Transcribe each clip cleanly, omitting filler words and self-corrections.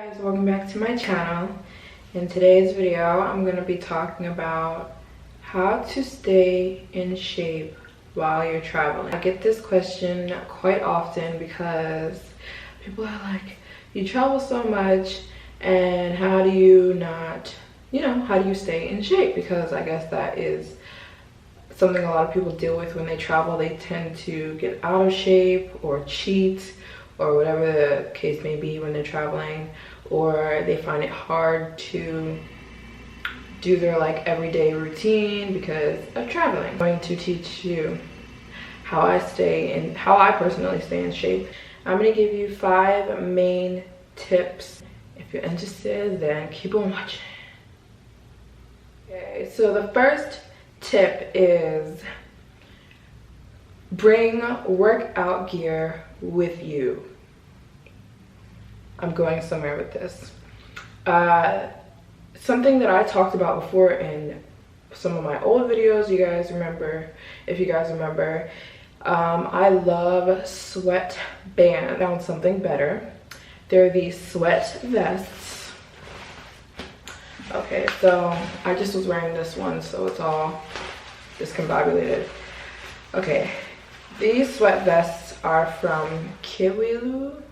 Guys, welcome back to my channel. In today's video I'm going to be talking about how to stay in shape while you're traveling. I get this question quite often because people are like, you travel so much and how do you not, how do you stay in shape? Because I guess that is something a lot of people deal with when they travel. They tend to get out of shape or cheat or whatever the case may be when they're traveling, or they find it hard to do their everyday routine because of traveling. I'm going to teach you how I personally stay in shape. I'm going to give you 5 main tips. If you're interested, then keep on watching. Okay, so the first tip is bring workout gear with you. I'm going somewhere with this. Something that I talked about before in some of my old videos, you guys remember, if you guys remember, I love sweat bands. I found something better. They're these sweat vests. Okay, so I just was wearing this one, so it's all discombobulated. Okay, these sweat vests are from Kewiloo,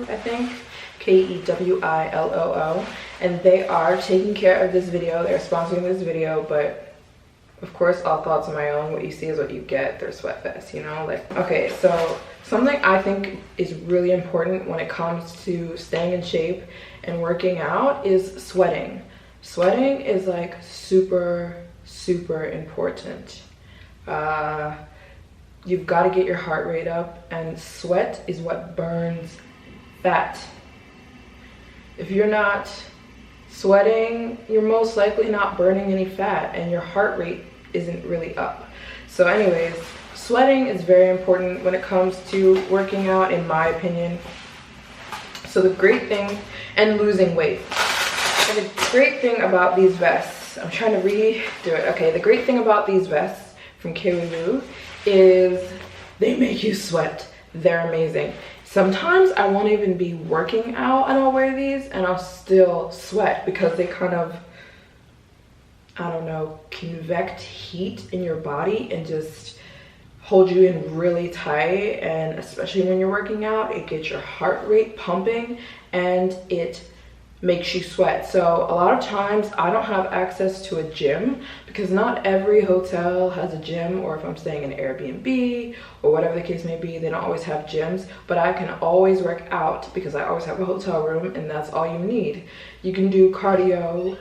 I think, Kewiloo, and they are taking care of this video. They're sponsoring this video, but of course, all thoughts are my own. What you see is what you get. They're sweat vests, okay, so something I think is really important when it comes to staying in shape and working out is sweating. Sweating is super important. You've got to get your heart rate up, and sweat is what burns fat. If you're not sweating, you're most likely not burning any fat, and your heart rate isn't really up. So anyways, sweating is very important when it comes to working out, in my opinion. So the great thing, and losing weight. And the great thing about these vests, I'm trying to redo it. Okay, the great thing about these vests from Kewiloo is they make you sweat. They're amazing. Sometimes I won't even be working out and I'll wear these and I'll still sweat because they kind of, I don't know, convect heat in your body and just hold you in really tight. And especially when you're working out, it gets your heart rate pumping and it makes you sweat. So a lot of times I don't have access to a gym because not every hotel has a gym, or if I'm staying in an Airbnb or whatever the case may be, they don't always have gyms, but I can always work out because I always have a hotel room, and that's all you need. You can do cardio,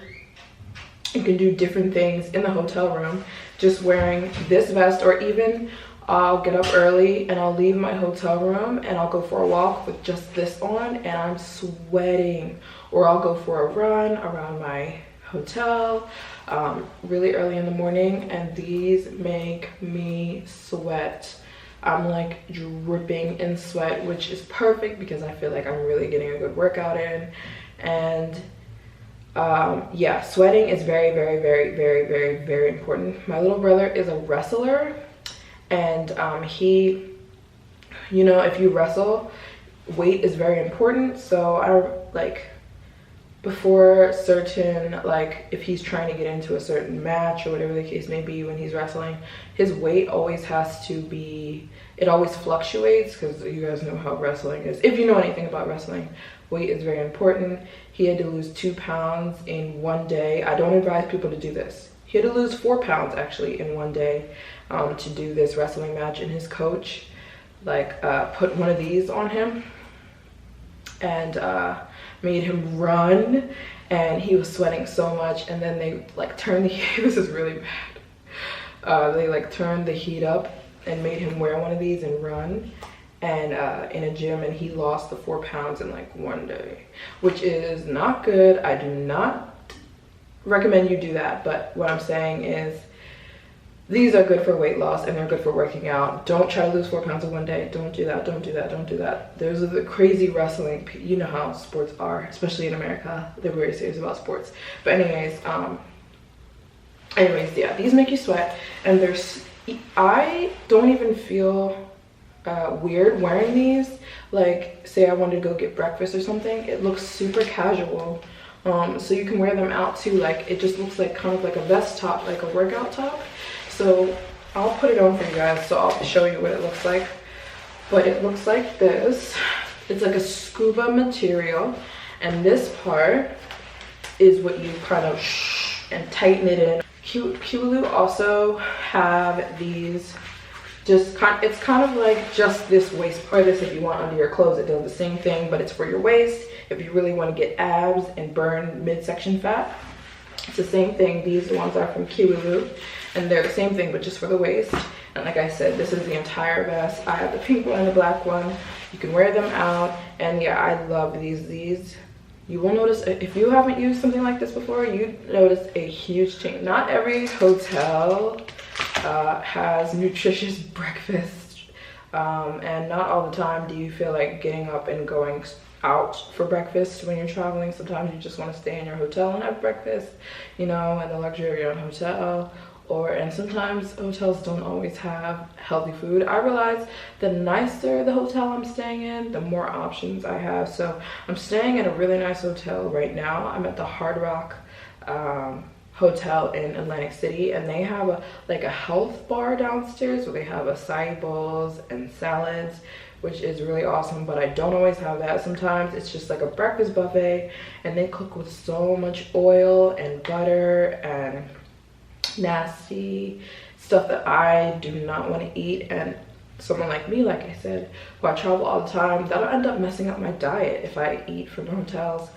you can do different things in the hotel room just wearing this vest, or even I'll get up early and I'll leave my hotel room and I'll go for a walk with just this on and I'm sweating. Or I'll go for a run around my hotel really early in the morning, and these make me sweat. I'm dripping in sweat, which is perfect because I feel like I'm really getting a good workout in. And yeah, sweating is very important. My little brother is a wrestler, and he, if you wrestle, weight is very important. So I before certain, if he's trying to get into a certain match or whatever the case may be when he's wrestling, his weight always has to be, it always fluctuates because you guys know how wrestling is. If you know anything about wrestling, weight is very important. He had to lose 2 pounds in one day. I don't advise people to do this. He had to lose 4 pounds actually in one day to do this wrestling match, and his coach put one of these on him and made him run, and he was sweating so much. And then they turned the heat, this is really bad, they turned the heat up and made him wear one of these and run and in a gym, and he lost the 4 pounds in one day, which is not good. I do not recommend you do that, but what I'm saying is these are good for weight loss and they're good for working out. Don't try to lose 4 pounds in one day. Don't do that, don't do that, don't do that. There's the crazy wrestling, you know how sports are, especially in America. They're very serious about sports. But anyways, yeah, these make you sweat, and I don't even feel weird wearing these. Like say I wanted to go get breakfast or something, it looks super casual. So you can wear them out too. Like it just looks like kind of like a vest top, like a workout top. So I'll put it on for you guys, so I'll show you what it looks like. But it looks like this. It's like a scuba material, and this part is what you kind of and tighten it in. Q also have these, it's kind of like just this waist part. This if you want under your clothes, it does the same thing, but it's for your waist. If you really want to get abs and burn midsection fat, it's the same thing. These ones are from Q, and they're the same thing, but just for the waist. And like I said, this is the entire vest. I have the pink one and the black one. You can wear them out, and yeah, I love these. You will notice, if you haven't used something like this before, you notice a huge change. Not every hotel has nutritious breakfast, and not all the time do you feel like getting up and going out for breakfast when you're traveling. Sometimes you just want to stay in your hotel and have breakfast, you know, in the luxury of your own hotel. And sometimes hotels don't always have healthy food. I realize the nicer the hotel I'm staying in, the more options I have. So I'm staying at a really nice hotel right now. I'm at the Hard Rock Hotel in Atlantic City, and they have a health bar downstairs where they have acai bowls and salads, which is really awesome. But I don't always have that. Sometimes it's just like a breakfast buffet, and they cook with so much oil and butter and nasty stuff that I do not want to eat. And someone like me, like I said, who I travel all the time, that'll end up messing up my diet if I eat from hotels.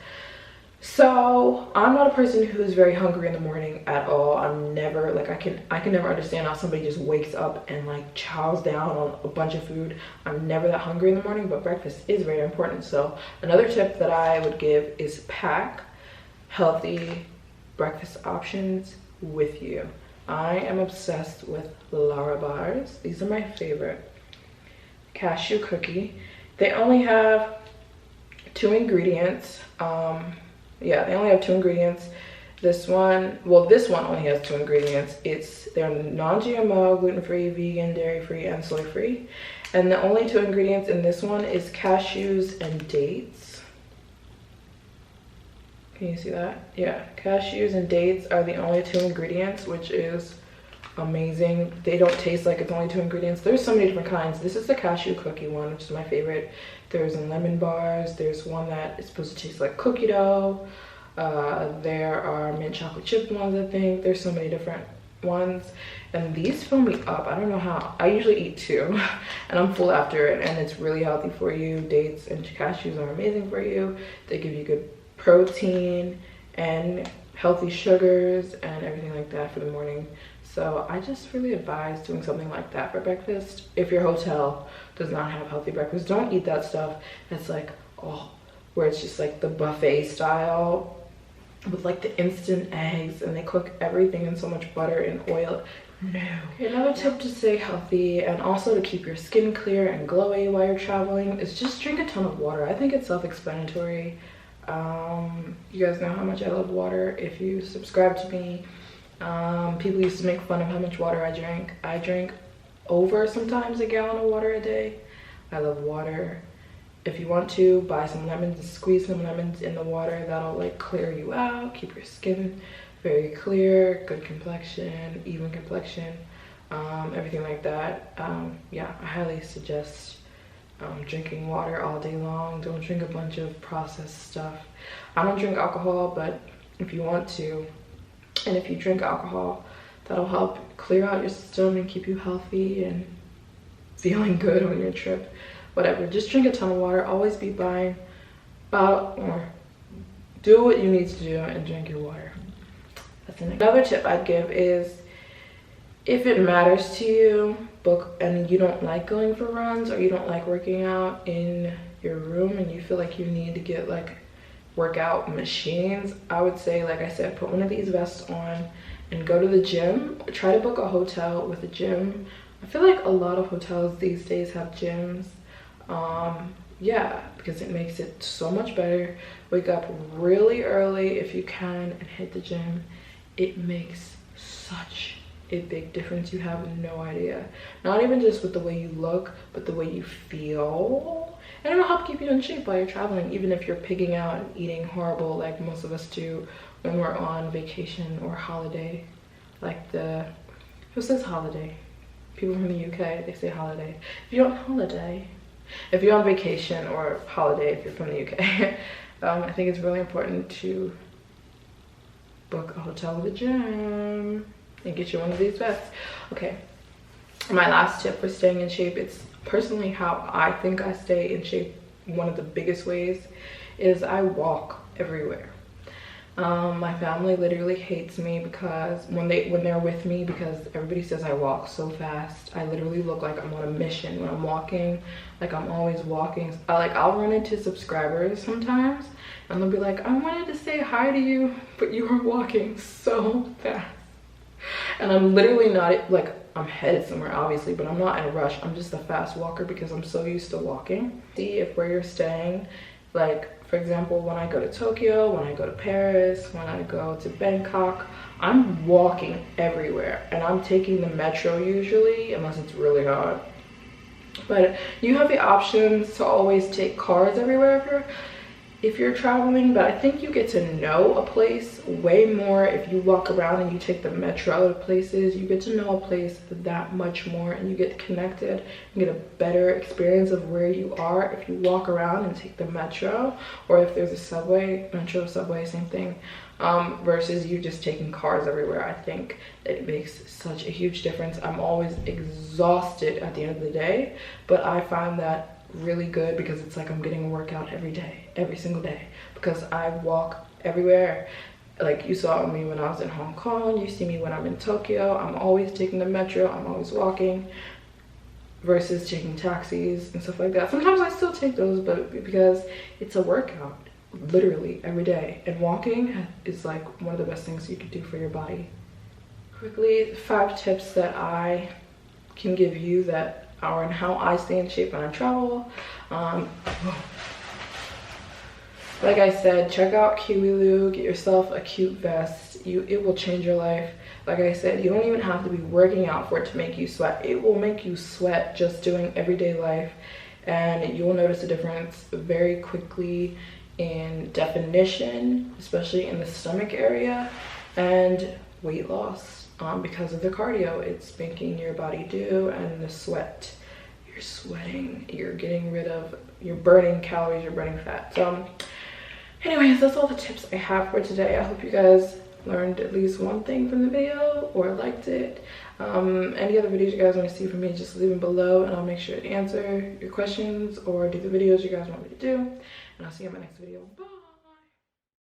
So I'm not a person who's very hungry in the morning at all. I'm never like, I can never understand how somebody just wakes up and like chows down on a bunch of food. I'm never that hungry in the morning, but breakfast is very important. So another tip that I would give is pack healthy breakfast options with you. I am obsessed with Lara bars. These are my favorite. Cashew cookie. They only have 2 ingredients. Yeah, they only have 2 ingredients. This one only has 2 ingredients. They're non-GMO, gluten-free, vegan, dairy-free, and soy-free. And the only 2 ingredients in this one is cashews and dates. Can you see that? Yeah, cashews and dates are the only 2 ingredients, which is amazing. They don't taste like it's only 2 ingredients. There's so many different kinds. This is the cashew cookie one, which is my favorite. There's lemon bars. There's one that is supposed to taste like cookie dough. There are mint chocolate chip ones, I think. There's so many different ones, and these fill me up. I don't know how. I usually eat 2 and I'm full after it, and it's really healthy for you. Dates and cashews are amazing for you. They give you good protein and healthy sugars and everything like that for the morning. So I just really advise doing something like that for breakfast. If your hotel does not have healthy breakfast, don't eat that stuff that's like, where it's just like the buffet style with like the instant eggs, and they cook everything in so much butter and oil. No. Okay, another tip to stay healthy and also to keep your skin clear and glowy while you're traveling is just drink a ton of water. I think it's self-explanatory. You guys know how much I love water if you subscribe to me. People used to make fun of how much water I drink. I drink over sometimes a gallon of water a day. I love water. If you want to, buy some lemons and squeeze some lemons in the water. That'll like clear you out, keep your skin very clear, good complexion, even complexion, everything like that. Yeah, I highly suggest drinking water all day long. Don't drink a bunch of processed stuff. I don't drink alcohol, but if you want to, and if you drink alcohol, that'll help clear out your system and keep you healthy and feeling good on your trip. Whatever, just drink a ton of water. Always be buying do what you need to do and drink your water. That's the next. Another tip I'd give is, if it matters to you, book, and you don't like going for runs or you don't like working out in your room and you feel like you need to get like workout machines, I would say, like I said, put one of these vests on and go to the gym. Try to book a hotel with a gym. I feel like a lot of hotels these days have gyms. Yeah, because it makes it so much better. Wake up really early if you can and hit the gym. It makes such a big difference. You have no idea. Not even just with the way you look, but the way you feel. And it'll help keep you in shape while you're traveling, even if you're pigging out and eating horrible like most of us do when we're on vacation or holiday. Like who says holiday? People from the UK, they say holiday. If you're on holiday, if you're on vacation, or holiday if you're from the UK, I think it's really important to book a hotel with a gym and get you one of these vests. Okay, my last tip for staying in shape, it's personally how I think I stay in shape. One of the biggest ways is I walk everywhere. My family literally hates me because when they're with me, because everybody says I walk so fast. I literally look like I'm on a mission when I'm walking. Like I'm always walking. I'll run into subscribers sometimes and they'll be like, I wanted to say hi to you, but you were walking so fast. And I'm literally not, like, I'm headed somewhere obviously, but I'm not in a rush. I'm just a fast walker because I'm so used to walking. See if where you're staying, like for example, when I go to Tokyo, when I go to Paris, when I go to Bangkok, I'm walking everywhere and I'm taking the metro usually, unless it's really hot. But you have the options to always take cars everywhere if you're traveling, but I think you get to know a place way more if you walk around and you take the metro to places. You get to know a place that much more and you get connected and get a better experience of where you are if you walk around and take the metro, or if there's a subway, metro, subway, same thing, versus you just taking cars everywhere. I think it makes such a huge difference. I'm always exhausted at the end of the day, but I find that really good because it's like I'm getting a workout every day, every single day, because I walk everywhere. Like you saw me when I was in Hong Kong, you see me when I'm in Tokyo. I'm always taking the metro, I'm always walking, versus taking taxis and stuff like that. Sometimes I still take those, but because it's a workout literally every day, and walking is like one of the best things you could do for your body. Quickly, 5 tips that I can give you that are on how I stay in shape when I travel. Like I said, check out KiwiLoo, get yourself a cute vest. It will change your life. Like I said, you don't even have to be working out for it to make you sweat. It will make you sweat just doing everyday life, and you'll notice a difference very quickly in definition, especially in the stomach area, and weight loss. Because of the cardio it's making your body do, and the sweat. You're sweating, you're getting rid of, you're burning calories, you're burning fat. So anyways, that's all the tips I have for today. I hope you guys learned at least one thing from the video or liked it. Any other videos you guys want to see from me, just leave them below and I'll make sure to answer your questions or do the videos you guys want me to do. And I'll see you in my next video. Bye.